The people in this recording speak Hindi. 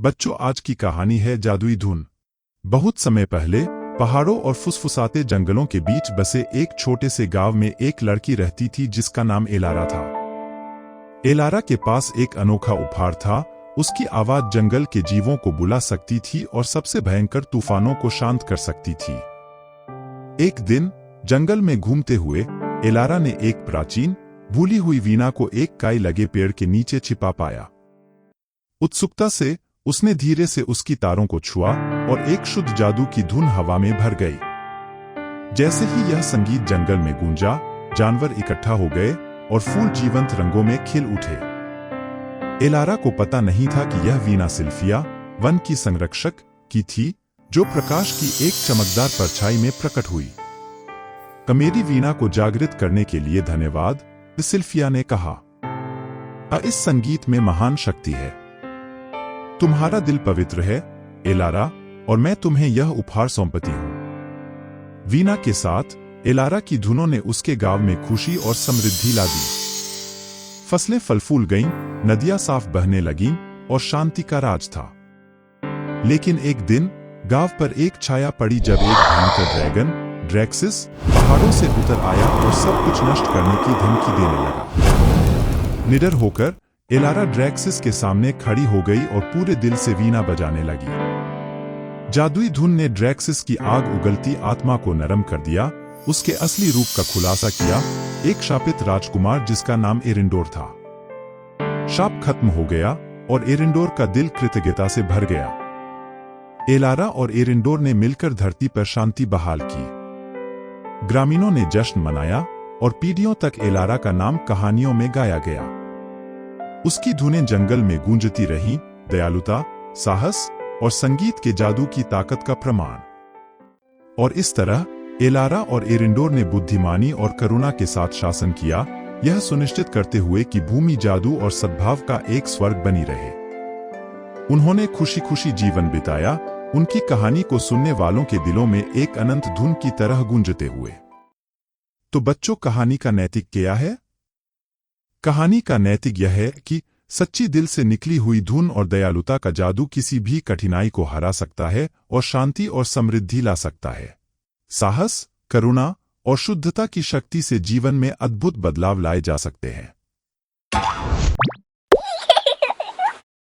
बच्चों, आज की कहानी है जादुई धुन। बहुत समय पहले पहाड़ों और फुसफुसाते जंगलों के बीच बसे एक छोटे से गांव में एक लड़की रहती थी जिसका नाम एलारा था। एलारा के पास एक अनोखा उपहार था। उसकी आवाज जंगल के जीवों को बुला सकती थी और सबसे भयंकर तूफानों को शांत कर सकती थी। एक दिन जंगल में घूमते हुए एलारा ने एक प्राचीन भूली हुई वीणा को एक काई लगे पेड़ के नीचे छिपा पाया। उत्सुकता से उसने धीरे से उसकी तारों को छुआ और एक शुद्ध जादू की धुन हवा में भर गई। जैसे ही यह संगीत जंगल में गूंजा, जानवर इकट्ठा हो गए और फूल जीवंत रंगों में खिल उठे। एलारा को पता नहीं था कि यह वीणा सिल्फिया, वन की संरक्षक की थी, जो प्रकाश की एक चमकदार परछाई में प्रकट हुई। मेरी वीणा को जागृत करने के लिए धन्यवाद, सिल्फिया ने कहा। इस संगीत में महान शक्ति है। तुम्हारा दिल पवित्र है एलारा, और मैं तुम्हें यह उपहार सौंपती हूं। वीणा के साथ एलारा की धुनों ने उसके गांव में खुशी और समृद्धि ला दी। फसलें फल फूल गईं, नदियां साफ बहने लगीं और शांति का राज था। लेकिन एक दिन गांव पर एक छाया पड़ी जब एक भयंकर ड्रैगन ड्रैक्सिस पहाड़ों से उतर आया और सब कुछ नष्ट करने की धमकी देने लगा। निडर होकर एलारा ड्रैक्सिस के सामने खड़ी हो गई और पूरे दिल से वीणा बजाने लगी। जादुई धुन ने ड्रैक्सिस की आग उगलती आत्मा को नरम कर दिया, उसके असली रूप का खुलासा किया, एक शापित राजकुमार जिसका नाम एरिंडोर था। शाप खत्म हो गया और एरिंडोर का दिल कृतज्ञता से भर गया। एलारा और एरिंडोर ने मिलकर धरती पर शांति बहाल की। ग्रामीणों ने जश्न मनाया और पीढ़ियों तक एलारा का नाम कहानियों में गाया गया। उसकी धुनें जंगल में गूंजती रहीं, दयालुता, साहस और संगीत के जादू की ताकत का प्रमाण। और इस तरह एलारा और एरिंडोर ने बुद्धिमानी और करुणा के साथ शासन किया, यह सुनिश्चित करते हुए कि भूमि जादू और सद्भाव का एक स्वर्ग बनी रहे। उन्होंने खुशी खुशी जीवन बिताया, उनकी कहानी को सुनने वालों के दिलों में एक अनंत धुन की तरह गूंजते हुए। तो बच्चों, कहानी का नैतिक क्या है? कहानी का नैतिक यह है कि सच्ची दिल से निकली हुई धुन और दयालुता का जादू किसी भी कठिनाई को हरा सकता है और शांति और समृद्धि ला सकता है। साहस, करुणा और शुद्धता की शक्ति से जीवन में अद्भुत बदलाव लाए जा सकते हैं।